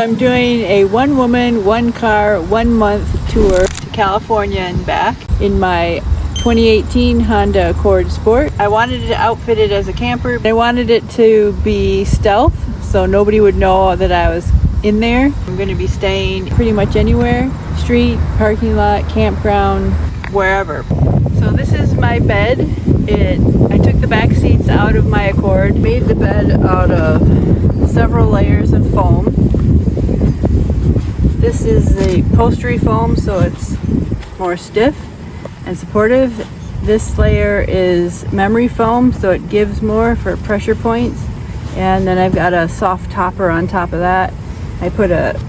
I'm doing a one woman, one car, 1 month tour to California and back in my 2018 Honda Accord Sport. I wanted to outfit it as a camper. I wanted it to be stealth so nobody would know that I was in there. I'm going to be staying pretty much anywhere, street, parking lot, campground, wherever. So this is my bed. I took the back seats out of my Accord, made the bed out of several layers of foam. This is the upholstery foam, so it's more stiff and supportive. This layer is memory foam, so it gives more for pressure points. And then I've got a soft topper on top of that. I put a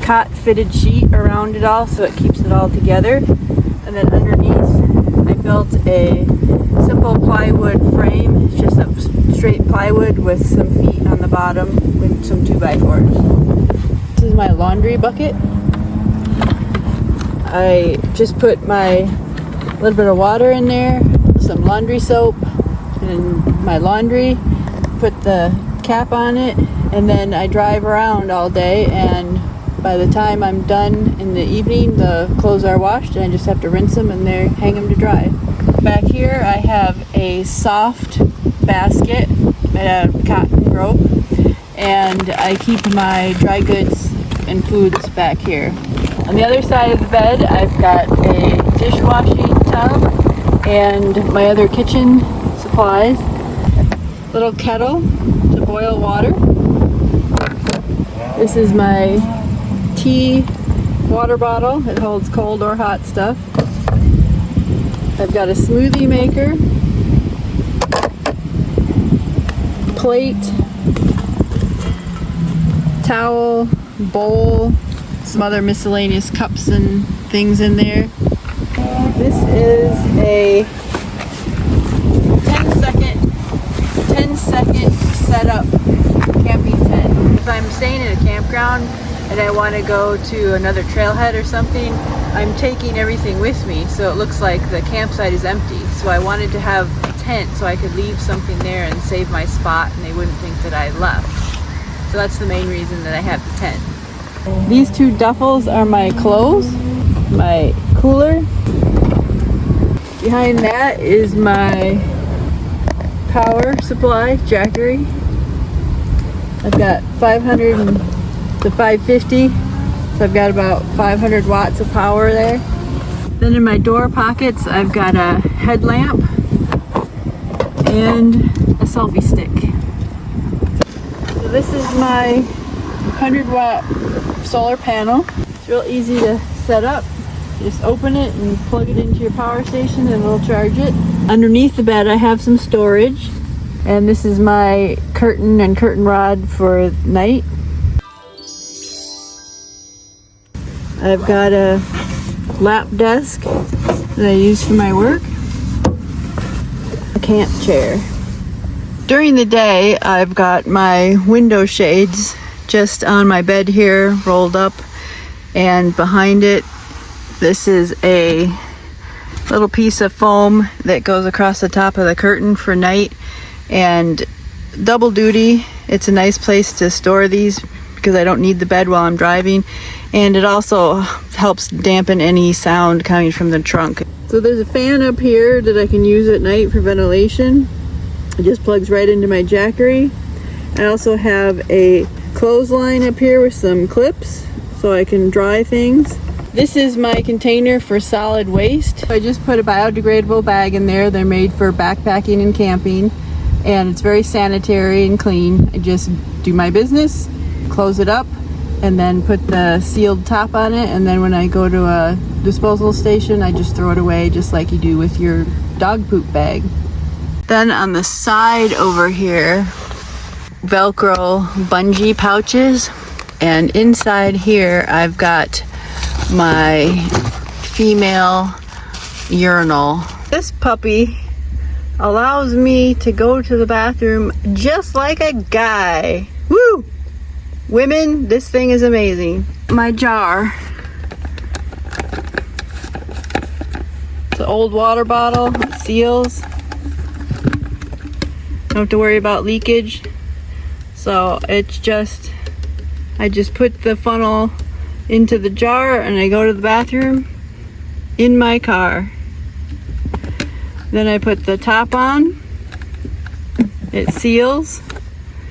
cot fitted sheet around it all, so it keeps it all together. And then underneath, I built a simple plywood frame. It's just a straight plywood with some feet on the bottom with some 2x4s. This is my laundry bucket. I just put my little bit of water in there, some laundry soap, and my laundry, put the cap on it, and then I drive around all day, and by the time I'm done in the evening, the clothes are washed and I just have to rinse them and they hang them to dry. Back here I have a soft basket made out of cotton rope, and I keep my dry goods and foods back here. On the other side of the bed, I've got a dishwashing tub and my other kitchen supplies. Little kettle to boil water. This is my tea water bottle. It holds cold or hot stuff. I've got a smoothie maker, plate, towel, bowl, some other miscellaneous cups and things in there. This is a 10 second setup camping tent. If I'm staying in a campground and I want to go to another trailhead or something, I'm taking everything with me so it looks like the campsite is empty. So I wanted to have a tent so I could leave something there and save my spot and they wouldn't think that I left. So that's the main reason that I have the tent. These two duffels are my clothes, my cooler. Behind that is my power supply, Jackery. I've got 500 to 550, so I've got about 500 watts of power there. Then in my door pockets, I've got a headlamp and a selfie stick. So this is my 100 watt solar panel. It's real easy to set up. You just open it and plug it into your power station and it'll charge it. Underneath the bed I have some storage, and this is my curtain and curtain rod for night. I've got a lap desk that I use for my work, a camp chair. During the day I've got my window shades just on my bed here rolled up, and behind it this is a little piece of foam that goes across the top of the curtain for night, and double duty. It's a nice place to store these because I don't need the bed while I'm driving, and it also helps dampen any sound coming from the trunk. So there's a fan up here that I can use at night for ventilation. It just plugs right into my Jackery. I also have a clothesline up here with some clips so I can dry things. This is my container for solid waste. I just put a biodegradable bag in there. They're made for backpacking and camping, and it's very sanitary and clean. I just do my business, close it up, and then put the sealed top on it, and then when I go to a disposal station, I just throw it away just like you do with your dog poop bag. Then on the side over here, Velcro bungee pouches, and inside here I've got my female urinal. This puppy allows me to go to the bathroom just like a guy. Woo! Women, this thing is amazing. My jar. It's an old water bottle, it seals. Don't have to worry about leakage. So it's just I just put the funnel into the jar and I go to the bathroom in my car. Then I put the top on, it seals,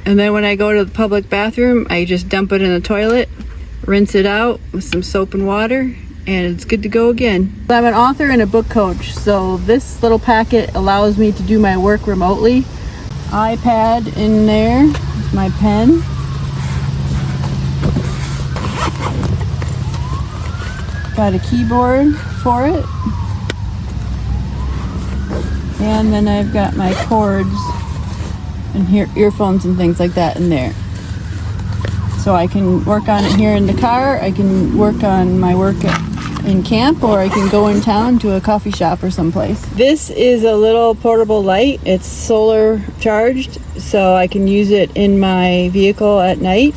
and then when I go to the public bathroom, I just dump it in the toilet, rinse it out with some soap and water, and it's good to go again. I'm an author and a book coach, so this little packet allows me to do my work remotely. iPad in there, my pen. Got a keyboard for it. And then I've got my cords and here earphones and things like that in there. So I can work on it here in the car, I can work on my work in camp, or I can go in town to a coffee shop or someplace. This is a little portable light. It's solar charged, so I can use it in my vehicle at night.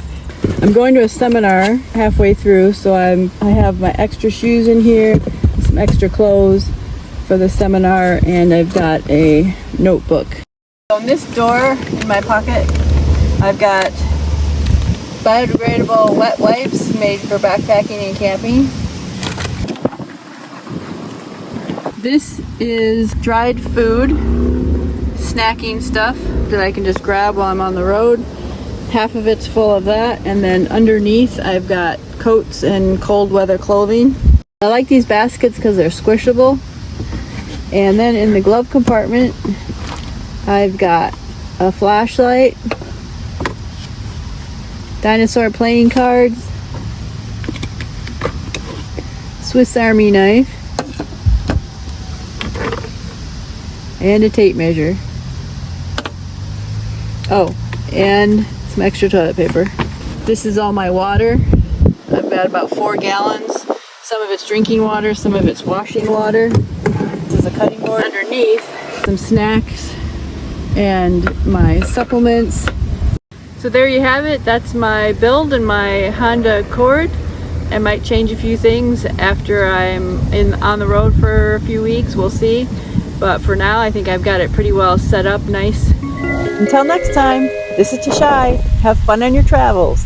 I'm going to a seminar halfway through, so I have my extra shoes in here, some extra clothes for the seminar, and I've got a notebook. So in this door in my pocket, I've got biodegradable wet wipes made for backpacking and camping. This is dried food, snacking stuff that I can just grab while I'm on the road. Half of it's full of that, and then underneath I've got coats and cold weather clothing. I like these baskets because they're squishable. And then in the glove compartment, I've got a flashlight, dinosaur playing cards, Swiss Army knife, and a tape measure. Oh, and some extra toilet paper. This is all my water. I've got about 4 gallons. Some of it's drinking water, some of it's washing water. This is a cutting board. Underneath, some snacks and my supplements. So there you have it. That's my build and my Honda Accord. I might change a few things after I'm on the road for a few weeks. We'll see. But for now, I think I've got it pretty well set up nice. Until next time, this is Tashai. Have fun on your travels.